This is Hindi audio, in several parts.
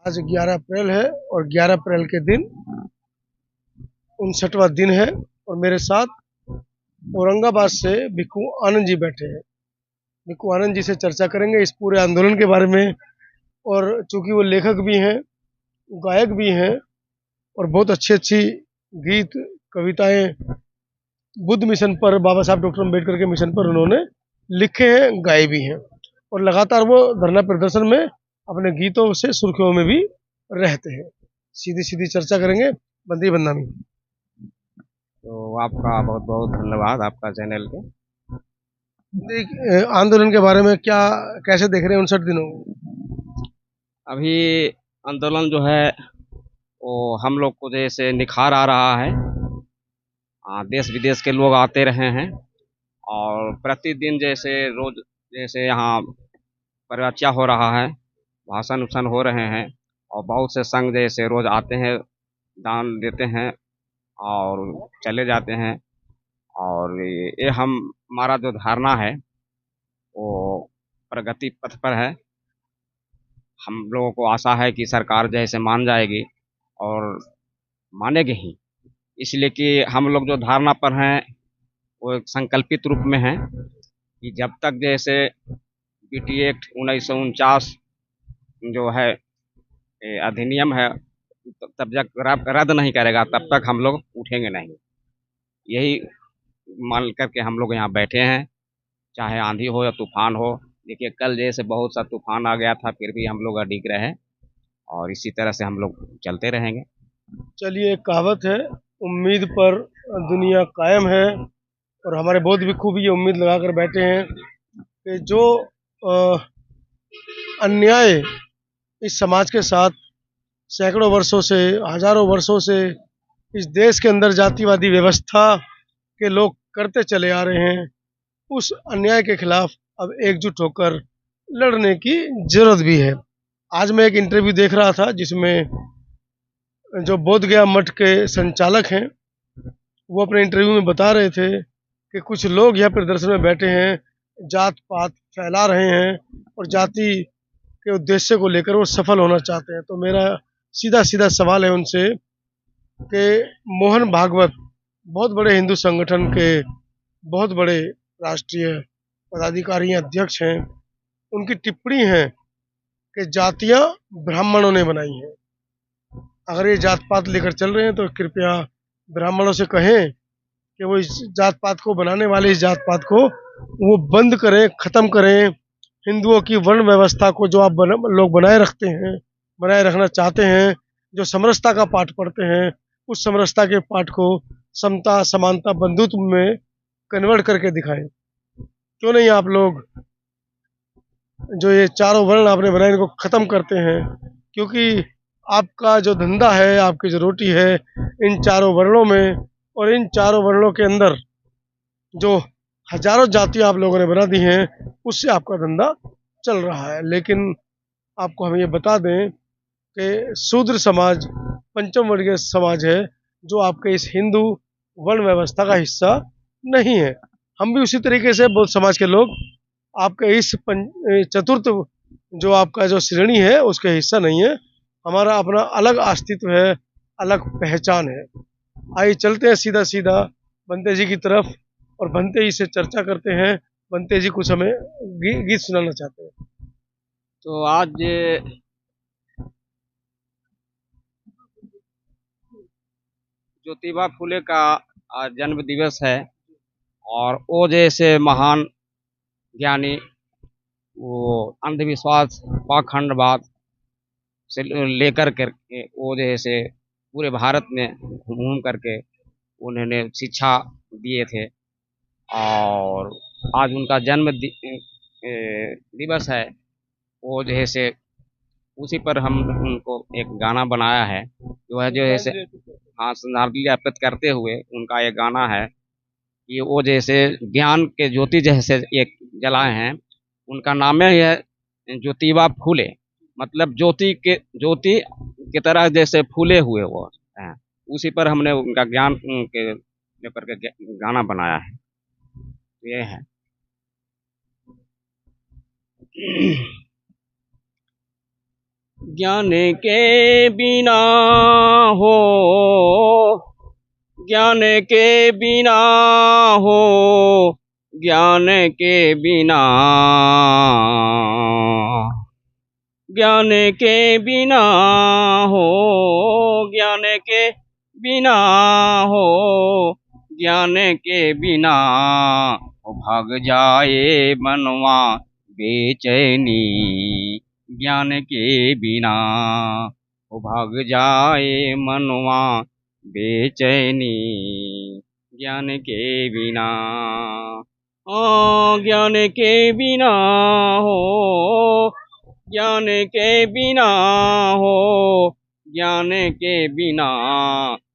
आज 11 अप्रैल है और 11 अप्रैल के दिन 59वां दिन है और मेरे साथ औरंगाबाद से भिक्खू आनंद जी बैठे हैं। भिक्खू आनंद जी से चर्चा करेंगे इस पूरे आंदोलन के बारे में। और चूंकि वो लेखक भी हैं, गायक भी हैं और बहुत अच्छी अच्छी गीत कविताएं बुद्ध मिशन पर, बाबा साहब डॉक्टर अम्बेडकर के मिशन पर उन्होंने लिखे हैं, गाए भी हैं। और लगातार वो धरना प्रदर्शन में अपने गीतों से सुर्खियों में भी रहते हैं। सीधी सीधी चर्चा करेंगे, बंदी बंदा में। तो आपका बहुत बहुत धन्यवाद आपका चैनल के। आंदोलन के बारे में क्या, कैसे देख रहे हैं 59 दिनों को? अभी आंदोलन जो है वो हम लोग को जैसे निखार आ रहा है। देश विदेश के लोग आते रहे हैं और प्रतिदिन जैसे रोज जैसे यहाँ परिचर्चा हो रहा है, भाषण उषण हो रहे हैं और बहुत से संघ जैसे रोज आते हैं, दान देते हैं और चले जाते हैं। और ये हमारा जो धारणा है वो प्रगति पथ पर है। हम लोगों को आशा है कि सरकार जैसे मान जाएगी और मानेगी ही, इसलिए कि हम लोग जो धारणा पर हैं वो एक संकल्पित रूप में है कि जब तक जैसे बीटी एक्ट 1949 जो है अधिनियम है तब तक रद्द नहीं करेगा तब तक हम लोग उठेंगे नहीं। यही मान करके हम लोग यहाँ बैठे हैं, चाहे आंधी हो या तूफान हो। देखिए कल जैसे बहुत सा तूफान आ गया था, फिर भी हम लोग अडिग रहे और इसी तरह से हम लोग चलते रहेंगे। चलिए, एक कहावत है, उम्मीद पर दुनिया कायम है। और हमारे बौद्ध भिक्खू भी ये उम्मीद लगाकर बैठे हैं कि जो अ, अन्याय इस समाज के साथ सैकड़ों वर्षों से, हजारों वर्षों से इस देश के अंदर जातिवादी व्यवस्था के लोग करते चले आ रहे हैं, उस अन्याय के खिलाफ अब एकजुट होकर लड़ने की जरूरत भी है। आज मैं एक इंटरव्यू देख रहा था जिसमें जो बोध गया मठ के संचालक हैं वो अपने इंटरव्यू में बता रहे थे कि कुछ लोग यहाँ प्रदर्शन में बैठे हैं, जात पात फैला रहे हैं और जाति के उद्देश्य को लेकर वो सफल होना चाहते हैं। तो मेरा सीधा सीधा सवाल है उनसे कि मोहन भागवत बहुत बड़े हिंदू संगठन के बहुत बड़े राष्ट्रीय पदाधिकारी अध्यक्ष हैं, उनकी टिप्पणी है कि जातियां ब्राह्मणों ने बनाई हैं। अगर ये जात पात लेकर चल रहे हैं तो कृपया ब्राह्मणों से कहें कि वो इस जात पात को बनाने वाले इस जात पात को वो बंद करें, खत्म करें। हिंदुओं की वर्ण व्यवस्था को जो आप लोग बनाए रखते हैं, बनाए रखना चाहते हैं, जो समरसता का पाठ पढ़ते हैं, उस समरसता के पाठ को समता समानता बंधुत्व में कन्वर्ट करके दिखाएं। क्यों नहीं आप लोग जो ये चारों वर्ण आपने बनाए इनको खत्म करते हैं? क्योंकि आपका जो धंधा है, आपकी जो रोटी है इन चारों वर्णों में, और इन चारों वर्णों के अंदर जो हजारों जातियां आप लोगों ने बना दी हैं उससे आपका धंधा चल रहा है। लेकिन आपको हम ये बता दें कि शूद्र समाज पंचम वर्गीय समाज है जो आपके इस हिंदू वर्ण व्यवस्था का हिस्सा नहीं है। हम भी उसी तरीके से बौद्ध समाज के लोग आपके इस चतुर्थ जो आपका जो श्रेणी है उसके हिस्सा नहीं है। हमारा अपना अलग अस्तित्व है, अलग पहचान है। आइए चलते हैं सीधा सीधा बंते जी की तरफ और बंते जी से चर्चा करते हैं। बंते जी कुछ हमें गीत सुनाना चाहते हैं। तो आज ज्योतिबा फुले का जन्म दिवस है और वो जैसे महान ज्ञानी वो अंधविश्वास पाखंडवाद से लेकर करके वो जैसे पूरे भारत में घूम करके उन्होंने शिक्षा दिए थे। और आज उनका दिवस है। वो जो है से उसी पर हम उनको एक गाना बनाया है जो है जो है से, हाँ, श्रद्धांजलि अर्पित करते हुए उनका एक गाना है कि वो जैसे ज्ञान के ज्योति जैसे एक जलाए हैं। उनका नाम है ज्योतिबा फूले, मतलब ज्योति की तरह जैसे फूले हुए वो हैं। उसी पर हमने उनका ज्ञान के लेकर के गाना बनाया है। तो ये है। ज्ञान के बिना हो, ज्ञान के बिना हो, ज्ञान के बिना, ज्ञान के बिना हो, ज्ञान के बिना हो, ज्ञान के बिना हो, भाग जाए मनवा बेचैनी, ज्ञान के बिना हो, भाग जाए मनवा बेचैनी, ज्ञान के बिना। ज्ञान के बिना हो, ज्ञान के बिना हो, ज्ञान के बिना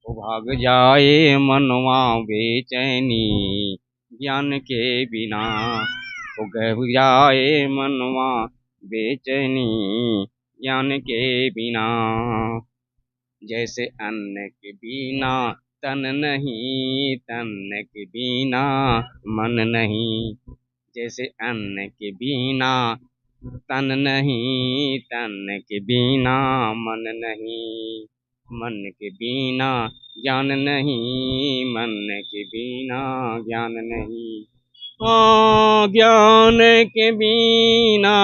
हो, भाग जाए मनवा बेचैनी, ज्ञान के बिना हो, गह जाए मनवा बेचैनी, ज्ञान के बिना। जैसे अन्न के बिना तन नहीं, तन के बिना मन नहीं, जैसे अन्न के बिना तन नहीं, तन के बिना मन नहीं, मन के बिना ज्ञान नहीं, मन के बिना ज्ञान नहीं। ज्ञान के बिना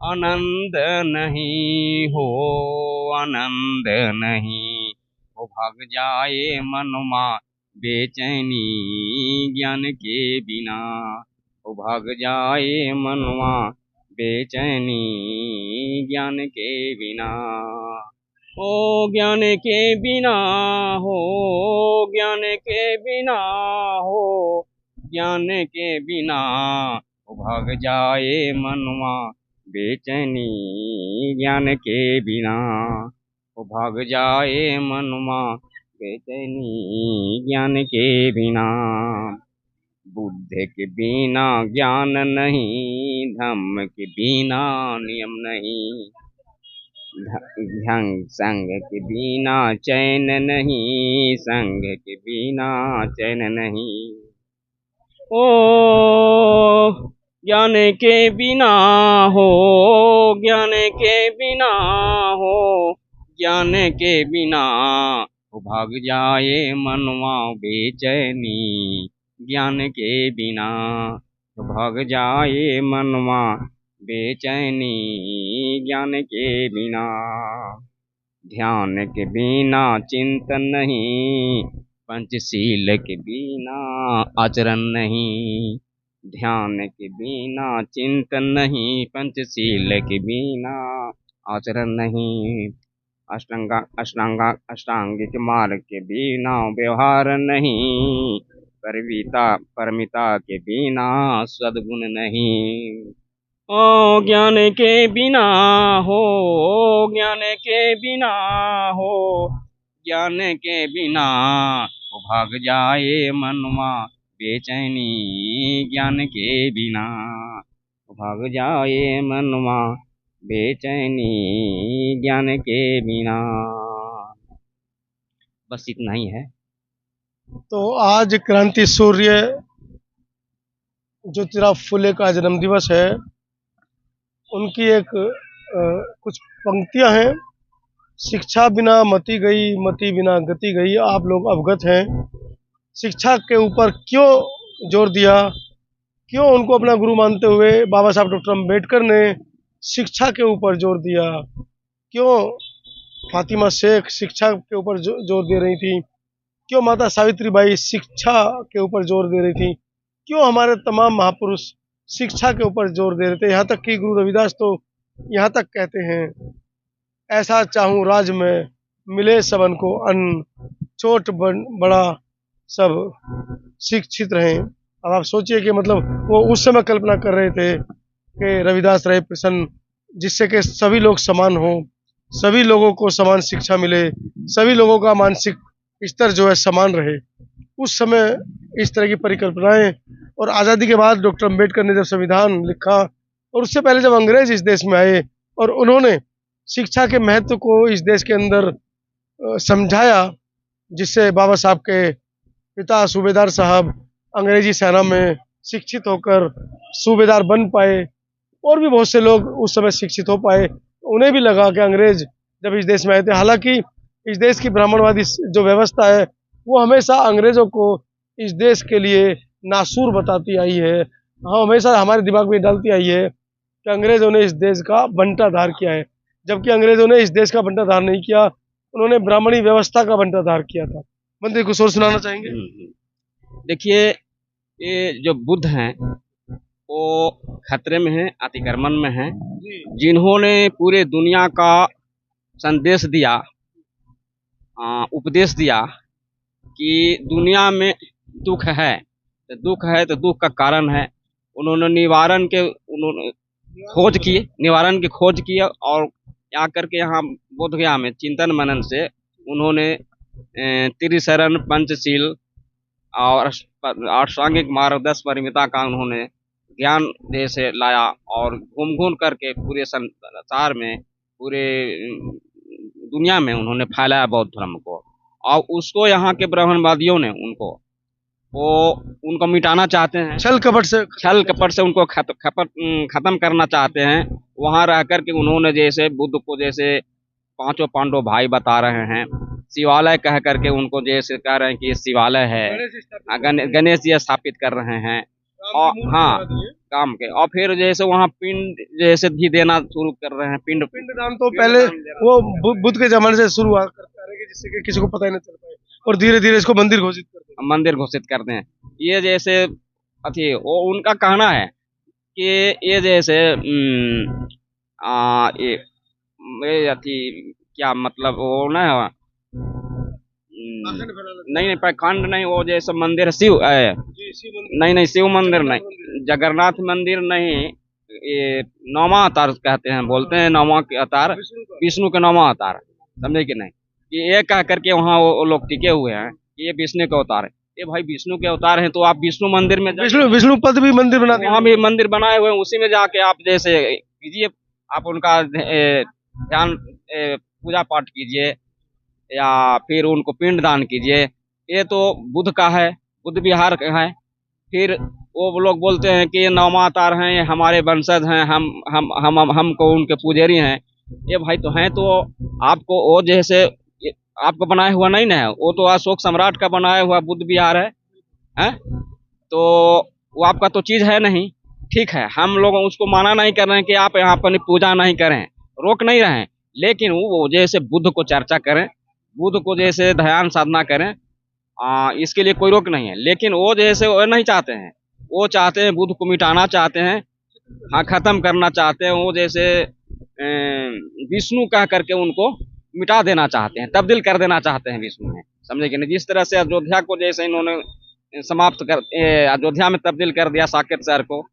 आनंद नहीं हो, आनंद नहीं हो, भाग जाए मनवा बेचैनी, ज्ञान के बिना हो, भाग जाए मनवा बेचैनी, ज्ञान के बिना। ओ ज्ञान के बिना हो, ज्ञान के बिना हो, ज्ञान के बिना हो, भाग जाए मनवा बेचैनी, ज्ञान के बिना हो, भाग जाए मनवा बेचैनी, ज्ञान के बिना। बुद्ध के बिना ज्ञान नहीं, धम्म के बिना नियम नहीं, ढंग संग के बिना चैन नहीं, संग के बिना चैन नहीं। ओ ज्ञान के बिना हो, ज्ञान के बिना हो, ज्ञान के बिना हो, भाग जाए मनवा बेचैनी, ज्ञान के बिना हो, भाग जाए मनवा बेचैनी, ज्ञान के बिना। ध्यान के बिना चिंतन नहीं, पंचशील के बिना आचरण नहीं, ध्यान के बिना चिंतन नहीं, पंचशील के बिना आचरण नहीं, अष्टांगिक मार्ग के बिना व्यवहार नहीं, परमिता के बिना सद्गुण नहीं। ओ ज्ञान के बिना हो, ज्ञान के बिना हो, ज्ञान के बिना हो, भाग जाए मनवा बेचैनी, ज्ञान के बिना हो, भाग जाए मनवा बेचैनी, ज्ञान के बिना। बस इतना ही है। तो आज क्रांति सूर्य ज्योतिराव फुले का जन्म दिवस है। उनकी एक कुछ पंक्तियां हैं। शिक्षा बिना मति गई, मति बिना गति गई। आप लोग अवगत हैं शिक्षा के ऊपर क्यों जोर दिया, क्यों उनको अपना गुरु मानते हुए बाबा साहब डॉक्टर अम्बेडकर ने शिक्षा के ऊपर जोर दिया, क्यों फातिमा शेख शिक्षा के ऊपर जोर दे रही थी, क्यों माता सावित्रीबाई शिक्षा के ऊपर जोर दे रही थी, क्यों हमारे तमाम महापुरुष शिक्षा के ऊपर जोर दे रहे थे। यहाँ तक कि गुरु रविदास तो यहाँ तक कहते हैं, ऐसा चाहूं राज में मिले सबन को अन्न, छोट बड़ा सब शिक्षित रहें। अब आप सोचिए कि मतलब वो उस समय कल्पना कर रहे थे कि रविदास रहे प्रसन्न, जिससे कि सभी लोग समान हों, सभी लोगों को समान शिक्षा मिले, सभी लोगों का मानसिक स्तर जो है समान रहे। उस समय इस तरह की परिकल्पनाएं, और आज़ादी के बाद डॉक्टर अम्बेडकर ने जब संविधान लिखा, और उससे पहले जब अंग्रेज इस देश में आए और उन्होंने शिक्षा के महत्व को इस देश के अंदर समझाया, जिससे बाबा साहब के पिता सूबेदार साहब अंग्रेजी सेना में शिक्षित होकर सूबेदार बन पाए, और भी बहुत से लोग उस समय शिक्षित हो पाए। उन्हें भी लगा कि अंग्रेज जब इस देश में आए थे, हालांकि इस देश की ब्राह्मणवादी जो व्यवस्था है वो हमेशा अंग्रेजों को इस देश के लिए नासूर बताती आई है। हाँ, हमेशा हमारे दिमाग में डालती आई है कि अंग्रेजों ने इस देश का बंटाधार किया है, जबकि अंग्रेजों ने इस देश का बंटाधार नहीं किया, उन्होंने ब्राह्मणी व्यवस्था का बंटाधार किया था। मंत्री कुछ और सुनाना चाहेंगे? देखिए, ये जो बुद्ध हैं वो खतरे में हैं, अतिक्रमण में हैं, जिन्होंने पूरे दुनिया का संदेश दिया, उपदेश दिया कि दुनिया में दुख है तो दुख का कारण है। उन्होंने निवारण की खोज की और आकर के यहाँ बोध गया में चिंतन मनन से उन्होंने त्रिशरण, पंचशील और अष्टांगिक मार्ग 10 परिमिता का उन्होंने ज्ञान जैसे लाया और घूम करके पूरे संसार में, पूरे दुनिया में उन्होंने फैलाया बौद्ध धर्म को। और उसको यहाँ के ब्राह्मणवादियों ने उनको मिटाना चाहते हैं, छल कपट से उनको खत्म करना चाहते हैं। वहाँ रह कर के उन्होंने जैसे बुद्ध को जैसे 5 पांडव भाई बता रहे हैं, शिवालय कह करके उनको जैसे कह रहे हैं कि ये शिवालय है, गणेश जी स्थापित कर रहे हैं और हाँ काम के, और फिर जैसे वहाँ पिंड जैसे भी देना शुरू कर रहे हैं। पिंडदान तो पहले वो बुद्ध के जमाने से शुरू कर रहे हैं, जिससे कि किसी को पता ही नहीं चल पाए, और धीरे धीरे इसको मंदिर घोषित करते हैं। ये जैसे वो उनका कहना है कि ये जैसे क्या मतलब वो ना नहीं प्रखंड नहीं, वो जैसे मंदिर शिव नहीं शिव मंदिर नहीं, जगन्नाथ मंदिर नहीं, ये 9वां अवतार कहते हैं, बोलते हैं 9वां अवतार, विष्णु के 9वां अवतार, समझे कि नहीं? कि ये कह करके वहाँ वो लोग टिके हुए हैं कि ये विष्णु के अवतार है। ये भाई विष्णु के अवतार हैं तो आप विष्णु मंदिर में विष्णु पद भी मंदिर बना, वहाँ भी मंदिर बनाए हुए हैं, उसी में जाके आप जैसे कीजिए, आप उनका ध्यान पूजा पाठ कीजिए या फिर उनको पिंड दान कीजिए। ये तो बुद्ध का है, बुद्ध विहार का है। फिर वो लोग बोलते हैं कि ये 9वां अवतार हैं, ये हमारे वंशज हैं, हमको उनके पुजारी हैं। ये भाई तो हैं, तो आपको वो जैसे आपको बनाया हुआ नहीं ना है, वो तो अशोक सम्राट का बनाया हुआ बुद्ध विहार है, तो वो आपका तो चीज है नहीं। ठीक है, हम लोग उसको माना नहीं कर रहे हैं कि आप यहाँ पर पूजा नहीं करें, रोक नहीं रहे हैं, लेकिन वो जैसे बुद्ध को चर्चा करें, बुद्ध को जैसे ध्यान साधना करें, इसके लिए कोई रोक नहीं है। लेकिन वो जैसे वो नहीं चाहते हैं, वो चाहते हैं बुद्ध को मिटाना चाहते हैं, हाँ खत्म करना चाहते हैं। वो जैसे विष्णु कह करके उनको मिटा देना चाहते हैं, तब्दील कर देना चाहते हैं विष्णु में, समझे कि नहीं? जिस तरह से अयोध्या को जैसे इन्होंने समाप्त कर अयोध्या में तब्दील कर दिया साकेत शहर को,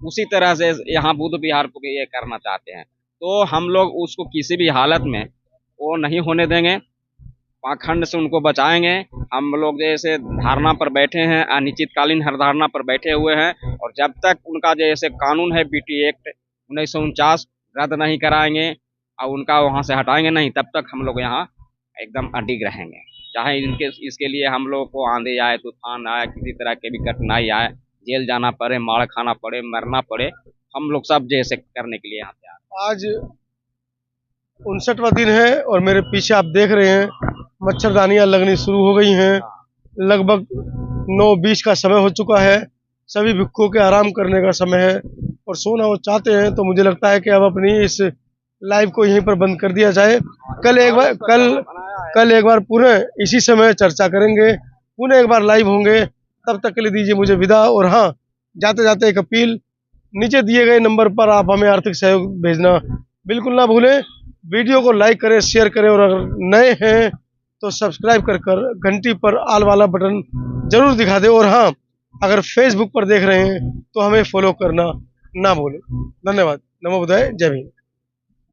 उसी तरह से यहाँ बुद्ध विहार को ये करना चाहते हैं। तो हम लोग उसको किसी भी हालत में वो नहीं होने देंगे, पाखंड से उनको बचाएंगे। हम लोग जैसे धारणा पर बैठे हैं, अनिश्चितकालीन हरधारणा पर बैठे हुए हैं, और जब तक उनका जैसे कानून है बीटी एक्ट 1949 रद्द नहीं कराएंगे और उनका वहाँ से हटाएंगे नहीं, तब तक हम लोग यहाँ एकदम अडिग रहेंगे। चाहे इसके लिए हम लोग को आंधी आए, तूफान आए, किसी तरह की भी कठिनाई आए, जेल जाना पड़े, मार खाना पड़े, मरना पड़े, हम लोग सब जैसे करने के लिए यहाँ पे आए। आज 59वां दिन है और मेरे पीछे आप देख रहे हैं मच्छरदानियां लगनी शुरू हो गई हैं। लगभग 9:20 का समय हो चुका है। सभी भिक्षुओं के आराम करने का समय है और सोना वो चाहते हैं, तो मुझे लगता है कि अब अपनी इस लाइव को यहीं पर बंद कर दिया जाए। कल एक बार पुनः इसी समय चर्चा करेंगे, पुनः एक बार लाइव होंगे। तब तक के लिए दीजिए मुझे विदा। और हाँ, जाते जाते एक अपील, नीचे दिए गए नंबर पर आप हमें आर्थिक सहयोग भेजना बिल्कुल ना भूलें। वीडियो को लाइक करें, शेयर करें, और अगर नए हैं तो सब्सक्राइब कर घंटी पर आल वाला बटन जरूर दिखा दें। और हाँ, अगर फेसबुक पर देख रहे हैं तो हमें फॉलो करना ना भूलें। धन्यवाद। नमो बुद्धाय। जय भीम।